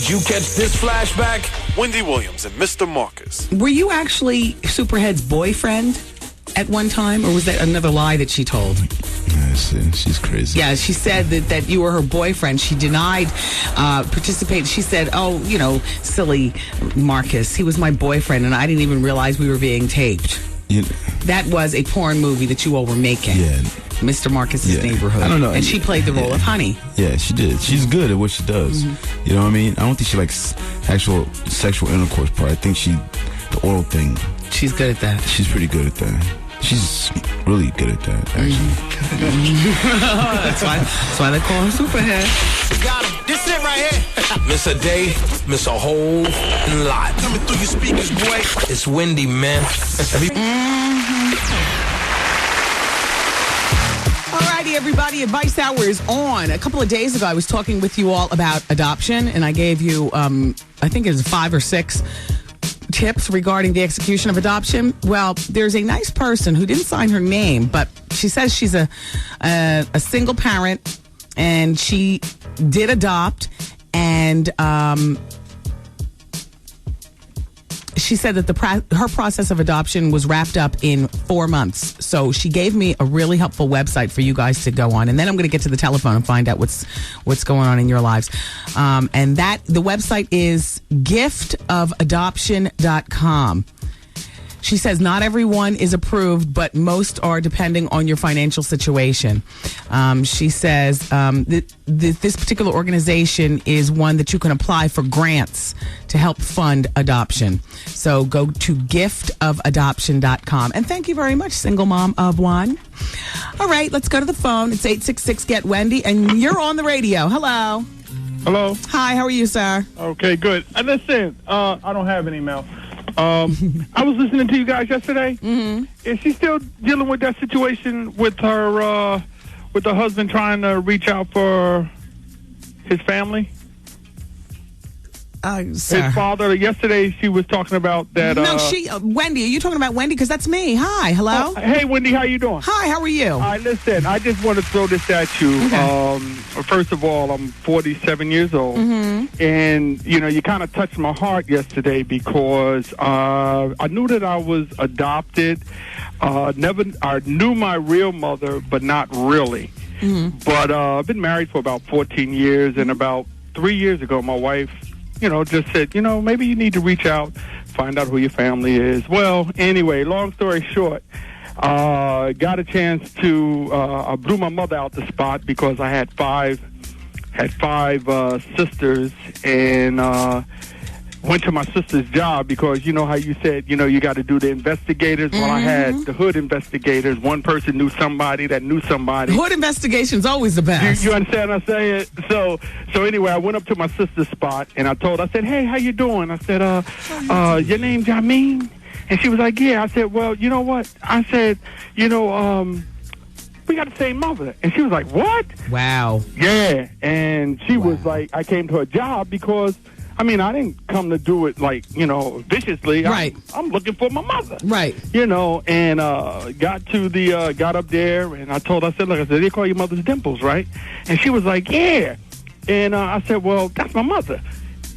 Did you catch this flashback? Wendy Williams and Mr. Marcus. Were you actually Superhead's boyfriend at one time, or was that another lie that she told? She's crazy. Yeah, she said that you were her boyfriend. She denied participating. She said, oh, silly Marcus, he was my boyfriend, and I didn't even realize we were being taped. That was a porn movie that you all were making. Yeah. Mr. Marcus's Neighborhood. I don't know. And she played the role of Honey. Yeah, she did. She's good at what she does. Mm-hmm. You know what I mean? I don't think she likes actual sexual intercourse part. I think the oral thing. She's good at that. She's pretty good at that. She's really good at that, actually. That's why they call her Superhead. Got him. This it right here. Miss a day, miss a whole lot. Coming through your speakers, boy. It's Wendy, man. Alrighty, everybody. Advice Hour is on. A couple of days ago, I was talking with you all about adoption, and I gave you, I think it was 5 or 6 tips regarding the execution of adoption. Well, there's a nice person who didn't sign her name, but she says she's a single parent, and she did adopt, and she said that her process of adoption was wrapped up in 4 months. So she gave me a really helpful website for you guys to go on, and then I'm going to get to the telephone and find out what's going on in your lives. And the website is giftofadoption.com. She says not everyone is approved, but most are, depending on your financial situation. She says this particular organization is one that you can apply for grants to help fund adoption. So go to giftofadoption.com. And thank you very much, single mom of one. All right, let's go to the phone. It's 866-GET-WENDY, and you're on the radio. Hello. Hello. Hi, how are you, sir? Okay, good. Listen, I don't have an email. I was listening to you guys yesterday. Mm-hmm. Is she still dealing with that situation with her husband trying to reach out for his family? His father. Yesterday, she was talking about that. No, Wendy. Are you talking about Wendy? Because that's me. Hi, hello. Hey, Wendy, how you doing? Hi, how are you? All right, listen. I just want to throw this at you. Okay. First of all, I'm 47 years old, mm-hmm. and you kind of touched my heart yesterday because I knew that I was adopted. I knew my real mother, but not really. Mm-hmm. But I've been married for about 14 years, and about 3 years ago, my wife, just said, maybe you need to reach out, find out who your family is. Well, anyway, long story short, got a chance to, I blew my mother out the spot because I had five sisters, and went to my sister's job because you know how you said, you got to do the investigators. Mm-hmm. Well, I had the hood investigators. One person knew somebody that knew somebody. Hood investigation's always the best. You understand what I'm saying? So anyway, I went up to my sister's spot, and I said, hey, how you doing? I said, your name Jameen? And she was like, yeah. I said, well, you know what? I said, we got the same mother. And she was like, what? Wow. Yeah. And she was like, I came to her job because, I didn't come to do it viciously. Right. I'm looking for my mother. Right. And got up there, and I said, look, they call your mother's Dimples, right? And she was like, yeah. And I said, well, that's my mother.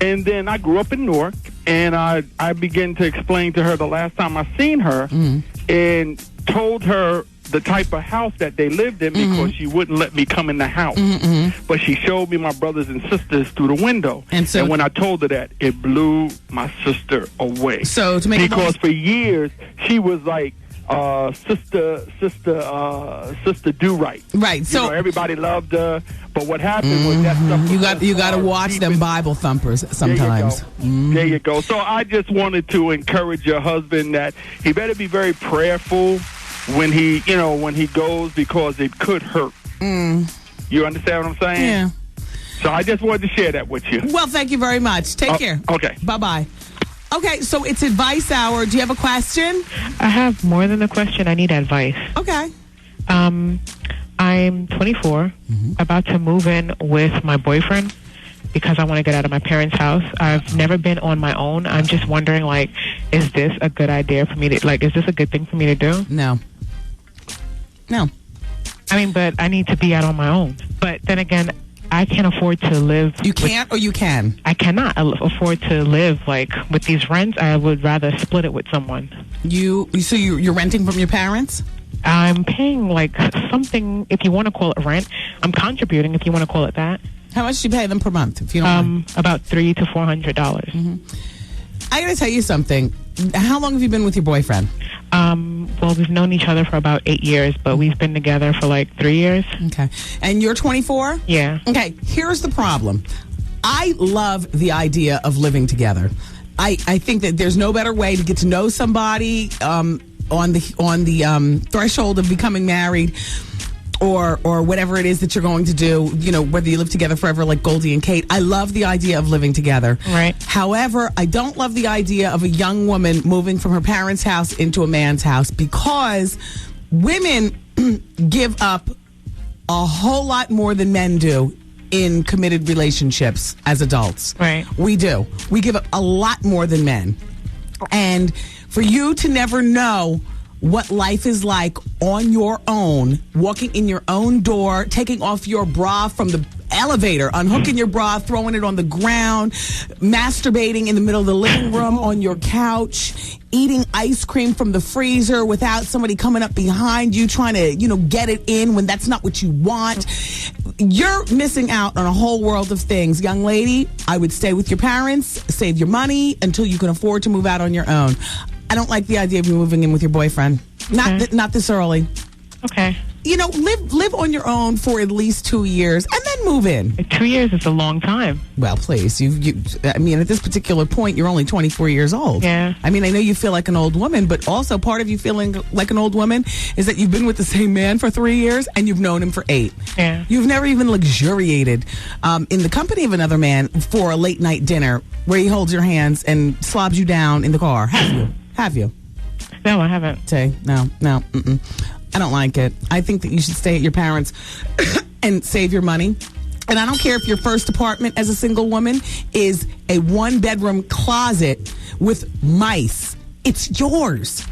And then I grew up in Newark, and I began to explain to her the last time I seen her, and told her the type of house that they lived in because she wouldn't let me come in the house. Mm-hmm. But she showed me my brothers and sisters through the window. And when I told her that, it blew my sister away. So to make because for years she was like sister do right. Right. So everybody loved her. But what happened was that stuff. You got to watch them Bible thumpers sometimes. There you go. So I just wanted to encourage your husband that he better be very prayerful when he goes, because it could hurt. You understand what I'm saying? Yeah. So I just wanted to share that with you. Well, thank you very much. Take care. Okay. Bye-bye. Okay, so it's advice hour. Do you have a question? I have more than a question. I need advice. Okay. I'm 24, about to move in with my boyfriend because I want to get out of my parents' house. I've never been on my own. I'm just wondering, is this a good idea for me to, is this a good thing for me to do? No. But I need to be out on my own. But then again, I can't afford to live. You can't, or you can? I cannot afford to live like with these rents. I would rather split it with someone. So you're renting from your parents? I'm paying like something, if you want to call it rent. I'm contributing, if you want to call it that. How much do you pay them per month, if you don't mind? About $300 to $400. I got to tell you something. How long have you been with your boyfriend? Well, we've known each other for about 8 years, but we've been together for like 3 years. Okay. And you're 24? Yeah. Okay, here's the problem. I love the idea of living together. I think that there's no better way to get to know somebody on the threshold of becoming married, or whatever it is that you're going to do, whether you live together forever like Goldie and Kate. I love the idea of living together. Right. However, I don't love the idea of a young woman moving from her parents' house into a man's house, because women give up a whole lot more than men do in committed relationships as adults. Right. We do. We give up a lot more than men. And for you to never know what life is like on your own, walking in your own door, taking off your bra from the elevator, unhooking your bra, throwing it on the ground, masturbating in the middle of the living room on your couch, eating ice cream from the freezer without somebody coming up behind you trying to, get it in when that's not what you want. You're missing out on a whole world of things. Young lady, I would stay with your parents, save your money until you can afford to move out on your own. I don't like the idea of you moving in with your boyfriend. Okay. Not this early. Okay. Live on your own for at least 2 years and then move in. 2 years is a long time. Well, please. I mean, at this particular point, you're only 24 years old. Yeah. I mean, I know you feel like an old woman, but also part of you feeling like an old woman is that you've been with the same man for 3 years and you've known him for 8. Yeah. You've never even luxuriated in the company of another man for a late night dinner where he holds your hands and slobs you down in the car. Have you? No, I haven't. Say, no. I don't like it. I think that you should stay at your parents' and save your money. And I don't care if your first apartment as a single woman is a 1-bedroom closet with mice. It's yours.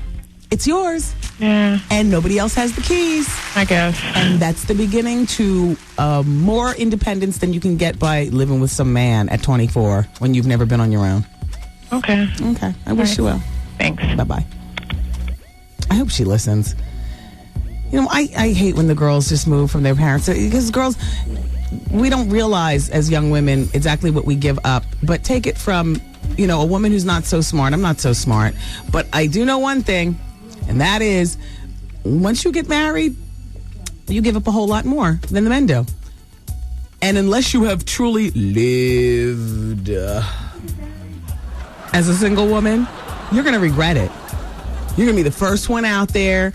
It's yours. Yeah. And nobody else has the keys. I guess. And that's the beginning to more independence than you can get by living with some man at 24 when you've never been on your own. Okay. I wish you well. Thanks. Bye-bye. I hope she listens. I hate when the girls just move from their parents, because girls, we don't realize as young women exactly what we give up. But take it from, a woman who's not so smart. I'm not so smart. But I do know one thing, and that is, once you get married, you give up a whole lot more than the men do. And unless you have truly lived as a single woman, you're going to regret it. You're going to be the first one out there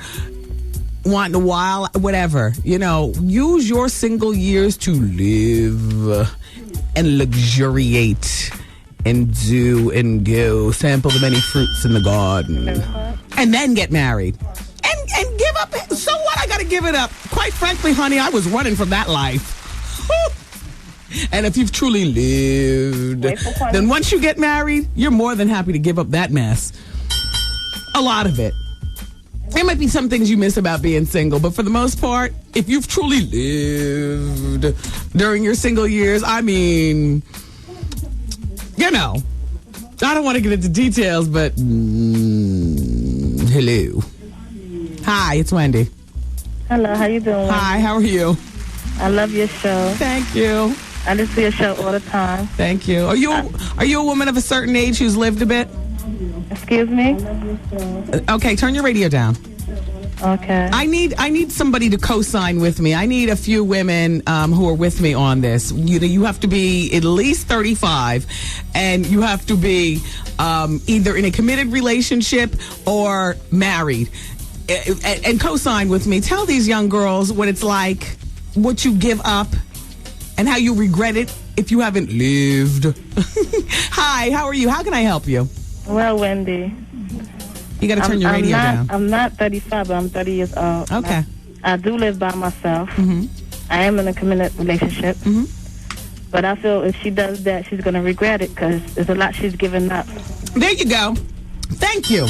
wanting to wild, whatever. Use your single years to live and luxuriate and do and go. Sample the many fruits in the garden. And then get married. And give up. So what? I got to give it up. Quite frankly, honey, I was running from that life. And if you've truly lived, then once you get married, you're more than happy to give up that mess. A lot of it. There might be some things you miss about being single, but for the most part, if you've truly lived during your single years, I mean, I don't want to get into details, but hello. Hi, it's Wendy. Hello, how you doing? Hi, how are you? I love your show. Thank you. I listen to your show all the time. Thank you. Are you a woman of a certain age who's lived a bit? Excuse me? Okay, turn your radio down. Okay. I need somebody to co-sign with me. I need a few women who are with me on this. You have to be at least 35, and you have to be either in a committed relationship or married. And co-sign with me. Tell these young girls what it's like, what you give up, and how you regret it if you haven't lived. Hi, how are you? How can I help you? Well, Wendy. You got to turn your radio down. I'm not 35, but I'm 30 years old. Okay. I do live by myself. Mm-hmm. I am in a committed relationship. Mm-hmm. But I feel if she does that, she's going to regret it because there's a lot she's given up. There you go. Thank you.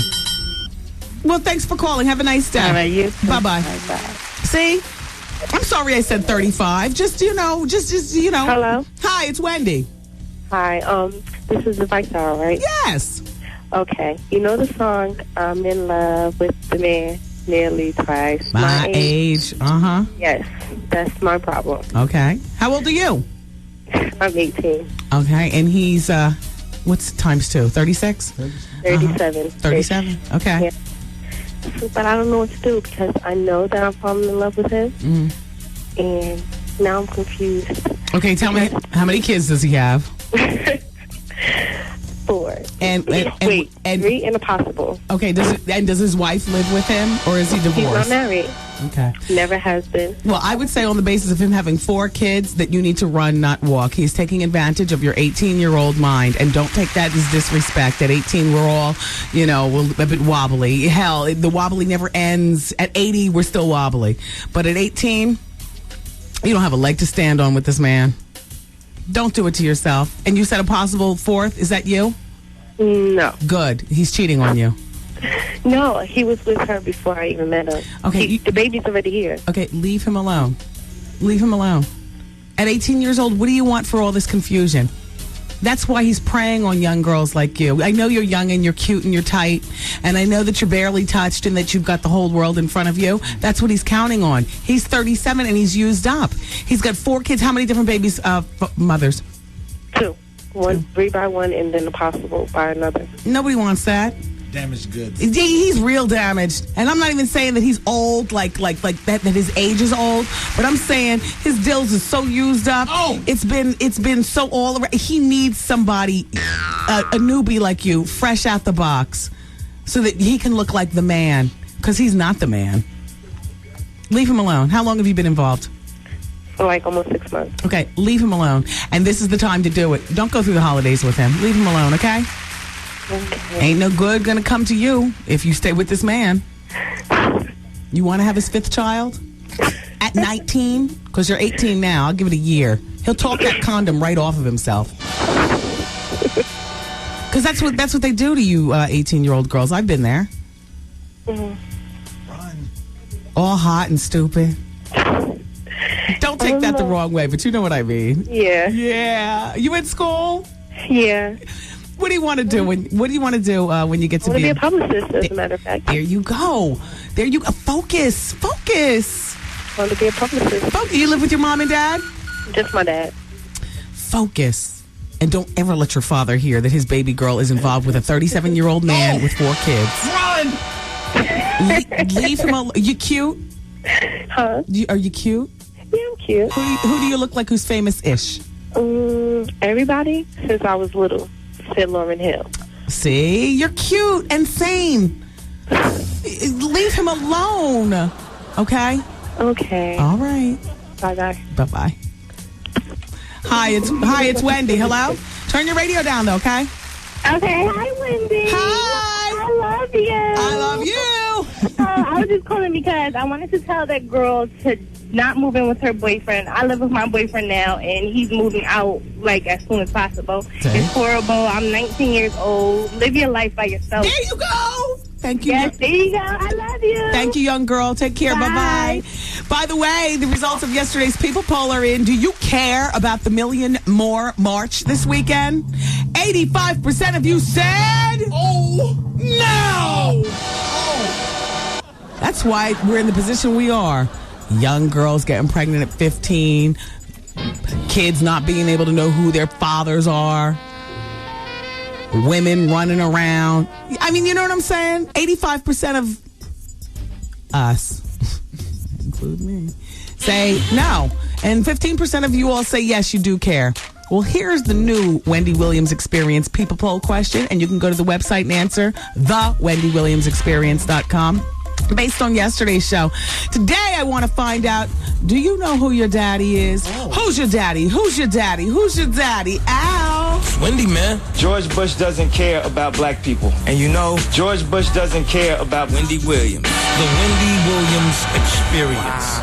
Well, thanks for calling. Have a nice day. All right, you too. Bye-bye. Bye-bye. See? I'm sorry I said 35. Just, you know. Hello? Hi, it's Wendy. Hi, this is the Vital, right? Yes. Okay. You know the song, I'm in love with the man nearly twice My age. Uh-huh. Yes, that's my problem. Okay. How old are you? I'm 18. Okay, and he's, what's times 2? 36? 37. 37? Okay. Yeah. But I don't know what to do because I know that I'm falling in love with him. And now I'm confused. Okay, tell me, how many kids does he have? 4. And 3 and a possible. Okay, does his wife live with him, or is he divorced? He's not married. Okay. Never has been. Well, I would say on the basis of him having 4 kids that you need to run, not walk. He's taking advantage of your 18-year-old mind, and don't take that as disrespect. At 18, we're all, a bit wobbly. Hell, the wobbly never ends. At 80, we're still wobbly. But at 18, you don't have a leg to stand on with this man. Don't do it to yourself. And you said a possible 4th. Is that you? No. Good. He's cheating on you. No, he was with her before I even met him. Okay. The baby's already here. Okay, leave him alone. Leave him alone. At 18 years old, what do you want for all this confusion? That's why he's preying on young girls like you. I know you're young and you're cute and you're tight, and I know that you're barely touched and that you've got the whole world in front of you. That's what he's counting on. He's 37 and he's used up. He's got 4 kids. How many different babies, mothers? 2. 1, 3 by one, and then a possible by another. Nobody wants that. Damaged goods. He's real damaged, and I'm not even saying that he's old, like that his age is old. But I'm saying his dills is so used up. Oh, it's been so all around. He needs somebody, a newbie like you, fresh out the box, so that he can look like the man. Because he's not the man. Leave him alone. How long have you been involved? For like almost 6 months. Okay, leave him alone, and this is the time to do it. Don't go through the holidays with him. Leave him alone, okay? Okay. Ain't no good gonna come to you if you stay with this man. You want to have his 5th child at 19? Because you're 18 now. I'll give it a year. He'll talk that condom right off of himself. Because that's what they do to you 18-year-old girls. I've been there. Run. All hot and stupid. Don't take that the wrong way, but you know what I mean. Yeah. Yeah. You in school? Yeah. What do you want to do when you get to be a publicist, as a matter of fact. There you go. There you go. Focus. I want to be a publicist. You live with your mom and dad? Just my dad. Focus. And don't ever let your father hear that his baby girl is involved with a 37-year-old man with 4 kids. Run! Leave him alone. You cute? Huh? Are you cute? Yeah, I'm cute. Who do you look like who's famous-ish? Everybody since I was little. Said Lauryn Hill. See? You're cute and sane. Leave him alone. Okay? Okay. All right. Bye-bye. Bye-bye. Hi, it's Wendy. Hello? Turn your radio down, though, okay? Okay, hi, Wendy. Hi. I love you. I love you. I was just calling because I wanted to tell that girl to not move in with her boyfriend. I live with my boyfriend now, and he's moving out, like, as soon as possible. Okay. It's horrible. I'm 19 years old. Live your life by yourself. There you go. Thank you. Yes, there you go. I love you. Thank you, young girl. Take care. Bye-bye. By the way, the results of yesterday's People Poll are in. Do you care about the Million More March this weekend? 85% of you said... Oh, no! That's why we're in the position we are. Young girls getting pregnant at 15. Kids not being able to know who their fathers are. Women running around. I mean, you know what I'm saying? 85% of us, include me, say no. And 15% of you all say yes, you do care. Well, here's the new Wendy Williams Experience People Poll question, and you can go to the website and answer, thewendywilliamsexperience.com. Based on yesterday's show. Today, I want to find out, do you know who your daddy is? Oh. Who's your daddy? Who's your daddy? Who's your daddy? Al. It's Wendy, man. George Bush doesn't care about black people. And you know, George Bush doesn't care about Wendy Williams. The Wendy Williams Experience.